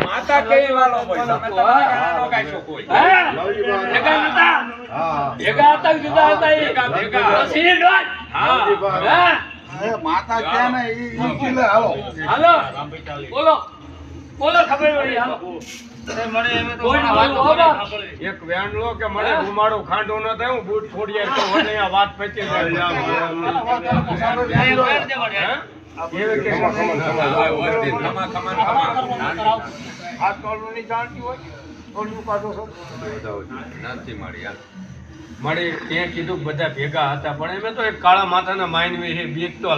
માતા કેવી વાલો હોય તમે તમારા નો ગાઈશો કોઈ ભેગા નતા ભેગા હતા જુદા હતા ભેગા સીલ ડોટ હા માતા ક્યાં ને ઈ કિલે હાલો હાલો બોલો બોલો ખબર પડી હાલો એક વેણ લો કે મને ગુમાડો ખાંડો ન થાય હું બૂટ ફોડી તો મને આ વાત પચી જાય મળે ત્યાં કીધું બધા ભેગા હતા પણ એમ તો એક કાળા માથાના માઇન્ડ વિશે બીક તો